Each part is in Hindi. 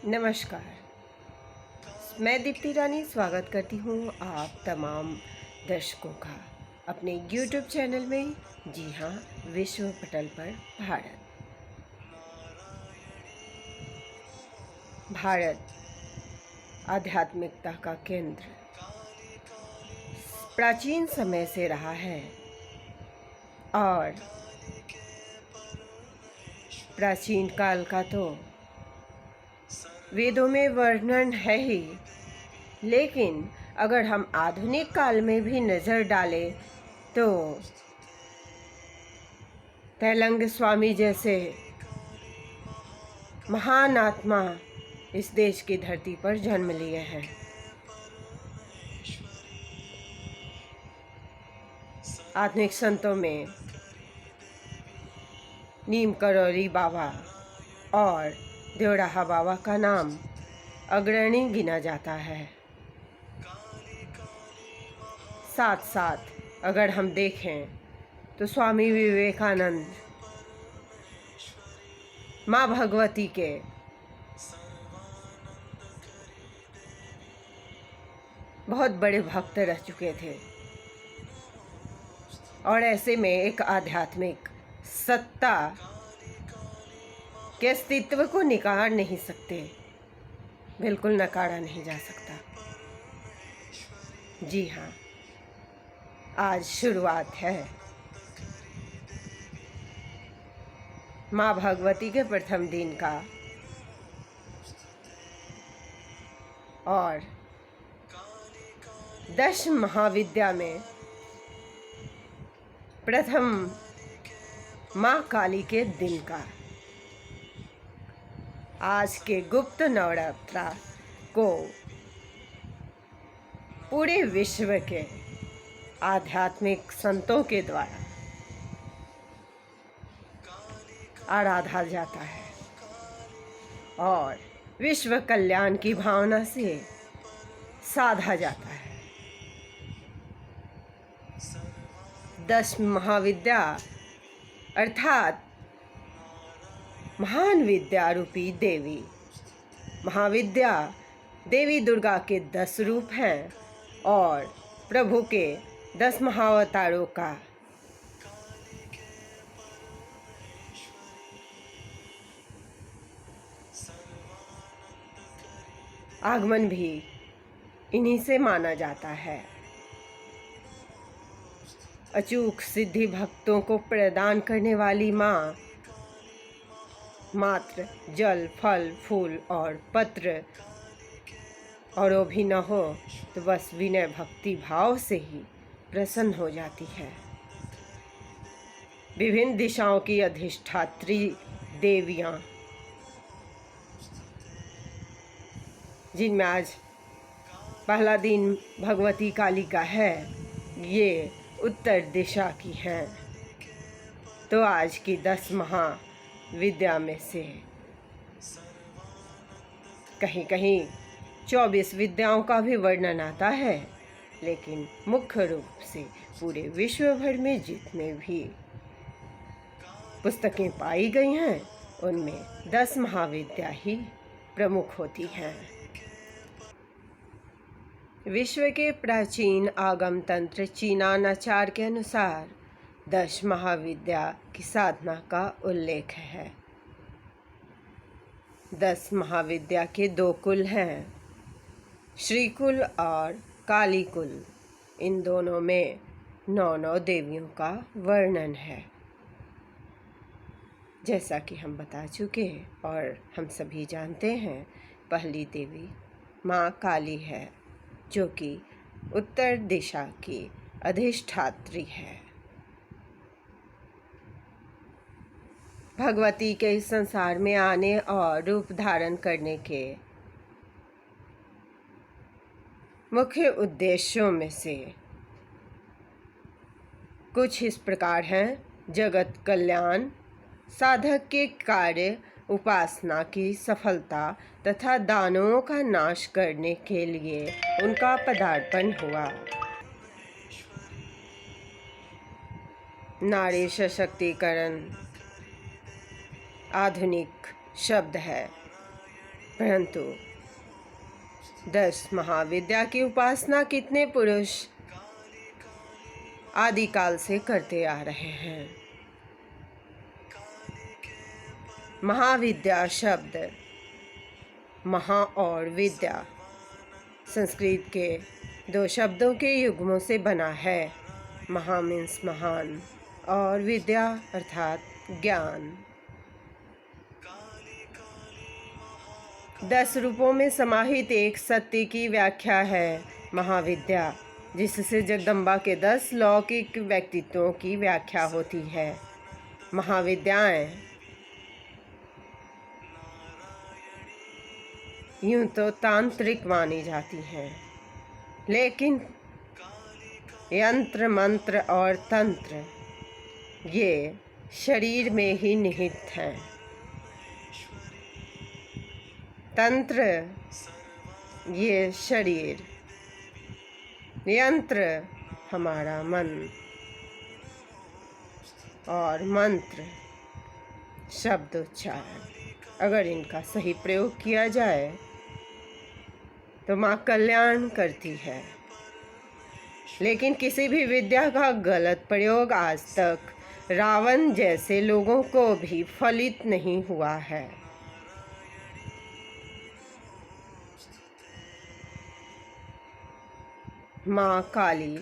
नमस्कार। मैं दीप्ति रानी स्वागत करती हूँ आप तमाम दर्शकों का अपने YouTube चैनल में। जी हाँ, विश्व पटल पर भारत। भारत आध्यात्मिकता का केंद्र प्राचीन समय से रहा है और प्राचीन काल का तो वेदों में वर्णन है ही, लेकिन अगर हम आधुनिक काल में भी नज़र डालें तो तैलंग स्वामी जैसे महान आत्मा इस देश की धरती पर जन्म लिए हैं। आधुनिक संतों में नीम करौरी बाबा और देवराहा बाबा का नाम अग्रणी गिना जाता है। साथ साथ अगर हम देखें तो स्वामी विवेकानंद माँ भगवती के बहुत बड़े भक्त रह चुके थे और ऐसे में एक आध्यात्मिक सत्ता के अस्तित्व को नकार नहीं सकते, बिल्कुल नकारा नहीं जा सकता। जी हाँ, आज शुरुआत है माँ भगवती के प्रथम दिन का और 10 महाविद्या में प्रथम माँ काली के दिन का। आज के गुप्त नवरात्रा को पूरे विश्व के आध्यात्मिक संतों के द्वारा आराधा जाता है और विश्व कल्याण की भावना से साधा जाता है। 10 महाविद्या अर्थात महान विद्या रूपी देवी। महाविद्या देवी दुर्गा के 10 रूप हैं और प्रभु के 10 महाअवतारों का आगमन भी इन्हीं से माना जाता है। अचूक सिद्धि भक्तों को प्रदान करने वाली माँ मात्र जल, फल, फूल और पत्र और वो भी न हो तो बस विनय भक्ति भाव से ही प्रसन्न हो जाती है। विभिन्न दिशाओं की अधिष्ठात्री देवियाँ, जिनमें आज पहला दिन भगवती काली का है, ये उत्तर दिशा की हैं। तो आज की 10 महाविद्या में से कहीं कहीं 24 विद्याओं का भी वर्णन आता है, लेकिन मुख्य रूप से पूरे विश्व भर में जितने भी पुस्तकें पाई गई हैं उनमें 10 महाविद्या ही प्रमुख होती हैं। विश्व के प्राचीन आगम तंत्र चीनानाचार के अनुसार 10 महाविद्या की साधना का उल्लेख है। 10 महाविद्या के 2 कुल हैं, श्रीकुल और कालीकुल। इन दोनों में 9 देवियों का वर्णन है। जैसा कि हम बता चुके और हम सभी जानते हैं, पहली देवी माँ काली है, जो कि उत्तर दिशा की अधिष्ठात्री है। भगवती के इस संसार में आने और रूप धारण करने के मुख्य उद्देश्यों में से कुछ इस प्रकार हैं: जगत कल्याण, साधक के कार्य, उपासना की सफलता तथा दानवों का नाश करने के लिए उनका पदार्पण हुआ। नारी सशक्तिकरण आधुनिक शब्द है, परंतु 10 महाविद्या की उपासना कितने पुरुष आदिकाल से करते आ रहे हैं। महाविद्या शब्द महा और विद्या संस्कृत के 2 शब्दों के युग्मों से बना है। महा मीन्स महान और विद्या अर्थात ज्ञान। 10 रूपों में समाहित एक सत्य की व्याख्या है महाविद्या, जिससे जगदम्बा के 10 लौकिक व्यक्तित्वों की व्याख्या होती है। महाविद्याएं यूं तो तांत्रिक मानी जाती हैं, लेकिन यंत्र मंत्र और तंत्र ये शरीर में ही निहित हैं। तंत्र ये शरीर, यंत्र हमारा मन और मंत्र शब्दोच्चारण। अगर इनका सही प्रयोग किया जाए तो माँ कल्याण करती है, लेकिन किसी भी विद्या का गलत प्रयोग आज तक रावण जैसे लोगों को भी फलित नहीं हुआ है। माँ काली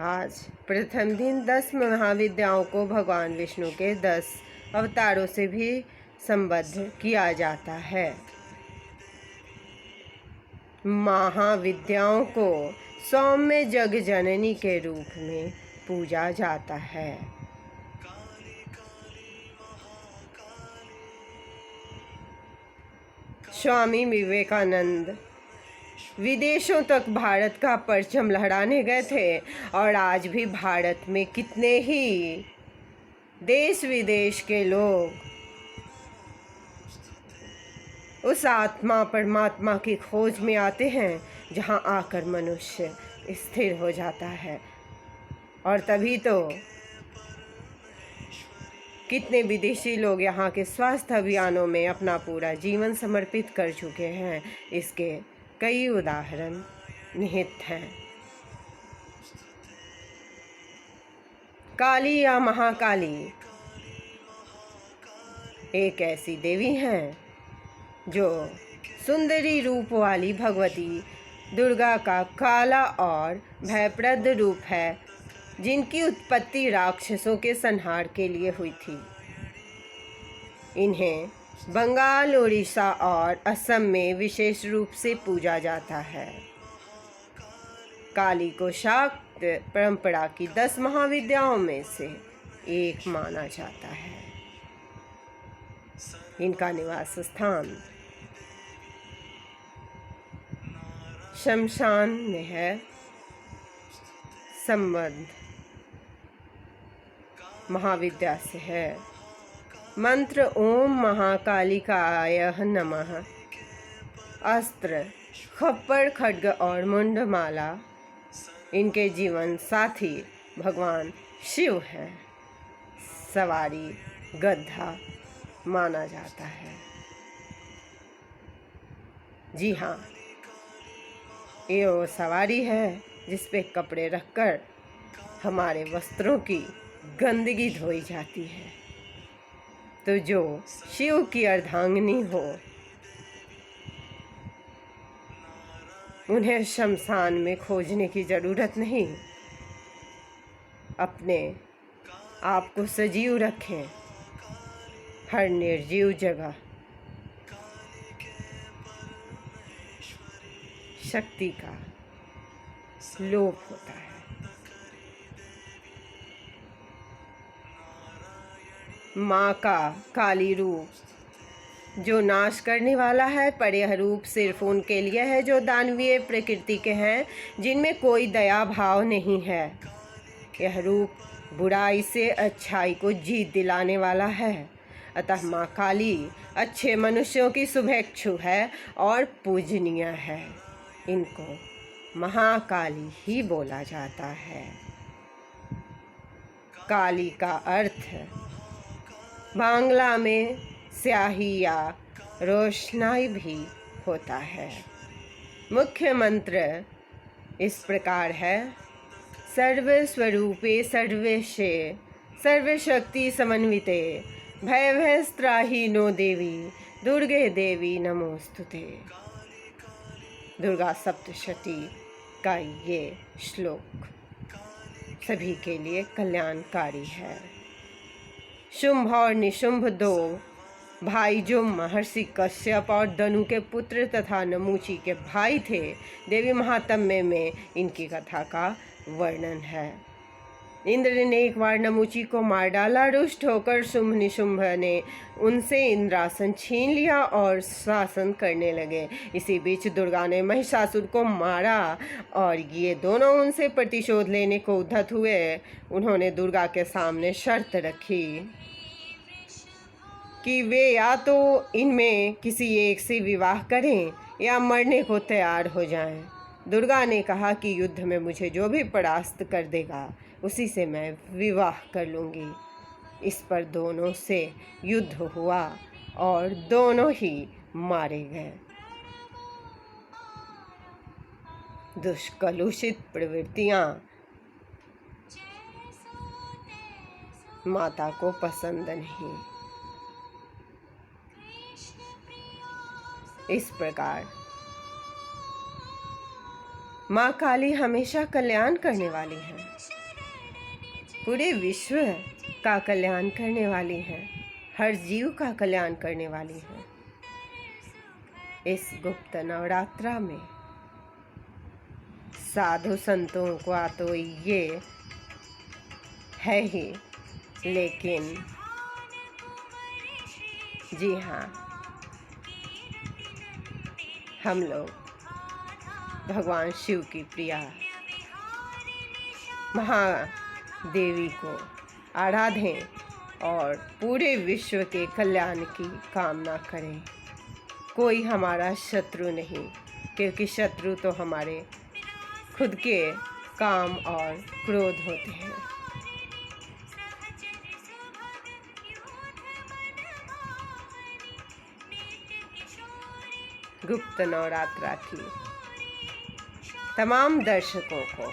आज प्रथम दिन 10 महाविद्याओं को भगवान विष्णु के 10 अवतारों से भी संबद्ध किया जाता है। महाविद्याओं को सौम्य जग जननी के रूप में पूजा जाता है। स्वामी विवेकानंद विदेशों तक भारत का परचम लहराने गए थे, और आज भी भारत में कितने ही देश विदेश के लोग उस आत्मा परमात्मा की खोज में आते हैं, जहां आकर मनुष्य स्थिर हो जाता है। और तभी तो कितने विदेशी लोग यहाँ के स्वास्थ्य अभियानों में अपना पूरा जीवन समर्पित कर चुके हैं। इसके कई उदाहरण निहित हैं। काली या महाकाली एक ऐसी देवी हैं जो सुंदरी रूप वाली भगवती दुर्गा का काला और भयप्रद रूप है, जिनकी उत्पत्ति राक्षसों के संहार के लिए हुई थी। इन्हें बंगाल, उड़ीसा और असम में विशेष रूप से पूजा जाता है। काली को शाक्त परंपरा की 10 महाविद्याओं में से एक माना जाता है। इनका निवास स्थान शमशान में है। संबंध महाविद्या से है। मंत्र ओम महाकालिकाय नमः। अस्त्र खप्पर, खड्ग और मुंडमाला इनके जीवन साथी भगवान शिव हैं। सवारी गधा माना जाता है। जी हाँ, ये वो सवारी है जिस पे कपड़े रखकर हमारे वस्त्रों की गंदगी धोई जाती है। तो जो शिव की अर्धांगिनी हो, उन्हें शमशान में खोजने की ज़रूरत नहीं। अपने आप को सजीव रखें हर निर्जीव जगह। शक्ति का लोप होता है। माँ का काली रूप जो नाश करने वाला है, पर यह रूप सिर्फ उनके लिए है जो दानवीय प्रकृति के हैं, जिनमें कोई दया भाव नहीं है। यह रूप बुराई से अच्छाई को जीत दिलाने वाला है। अतः माँ काली अच्छे मनुष्यों की शुभेच्छु है और पूजनीय है। इनको महाकाली ही बोला जाता है। काली का अर्थ बांग्ला में स्याही या रोशनाई भी होता है। मुख्य मंत्र इस प्रकार है: सर्वस्वरूपे सर्वेशे सर्वशक्ति समन्विते भयभयस्त्राहि नो देवी दुर्गे देवी नमोस्तुते। दुर्गा सप्तशती का ये श्लोक सभी के लिए कल्याणकारी है। शुंभ और निशुंभ दो भाई जो महर्षि कश्यप और दनु के पुत्र तथा नमूची के भाई थे। देवी महात्म्य में इनकी कथा का वर्णन है। इंद्र ने एक बार नमूची को मार डाला। रुष्ट होकर शुंभ निशुंभ ने उनसे इंद्रासन छीन लिया और शासन करने लगे। इसी बीच दुर्गा ने महिषासुर को मारा और ये दोनों उनसे प्रतिशोध लेने को उद्धत हुए। उन्होंने दुर्गा के सामने शर्त रखी कि वे या तो इनमें किसी एक से विवाह करें या मरने को तैयार हो जाएं। दुर्गा ने कहा कि युद्ध में मुझे जो भी परास्त कर देगा उसी से मैं विवाह कर लूँगी। इस पर दोनों से युद्ध हुआ और दोनों ही मारे गए। दुष्कलुषित प्रवृत्तियाँ माता को पसंद नहीं। इस प्रकार माँ काली हमेशा कल्याण करने वाली है, पूरे विश्व का कल्याण करने वाली है, हर जीव का कल्याण करने वाली है। इस गुप्त नवरात्रा में साधु संतों का तो ये है ही, लेकिन जी हाँ, हम लोग भगवान शिव की प्रिया महादेवी को आराधें और पूरे विश्व के कल्याण की कामना करें। कोई हमारा शत्रु नहीं, क्योंकि शत्रु तो हमारे खुद के काम और क्रोध होते हैं। गुप्त नवरात्रा की तमाम दर्शकों को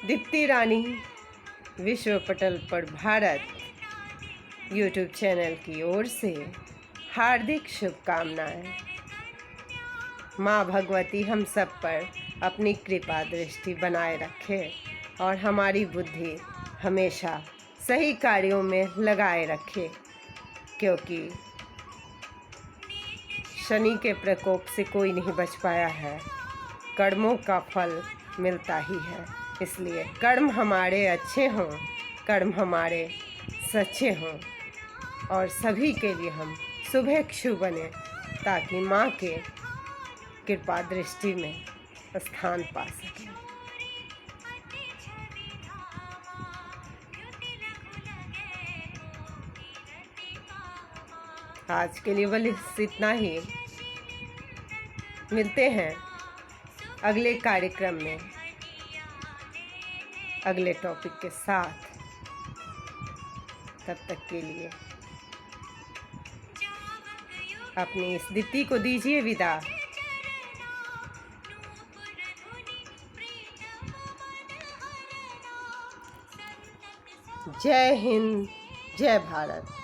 दीप्ति रानी विश्व पटल पर भारत यूट्यूब चैनल की ओर से हार्दिक शुभकामनाएं। माँ भगवती हम सब पर अपनी कृपा दृष्टि बनाए रखे और हमारी बुद्धि हमेशा सही कार्यों में लगाए रखे, क्योंकि शनि के प्रकोप से कोई नहीं बच पाया है। कर्मों का फल मिलता ही है, इसलिए कर्म हमारे अच्छे हों, कर्म हमारे सच्चे हों और सभी के लिए हम शुभेच्छु बने, ताकि माँ के कृपा दृष्टि में स्थान पा सकें। आज के लिए बस इतना ही। मिलते हैं अगले कार्यक्रम में अगले टॉपिक के साथ। तब तक के लिए अपनी इस दीप्ति को दीजिए विदा। जय हिंद, जय भारत।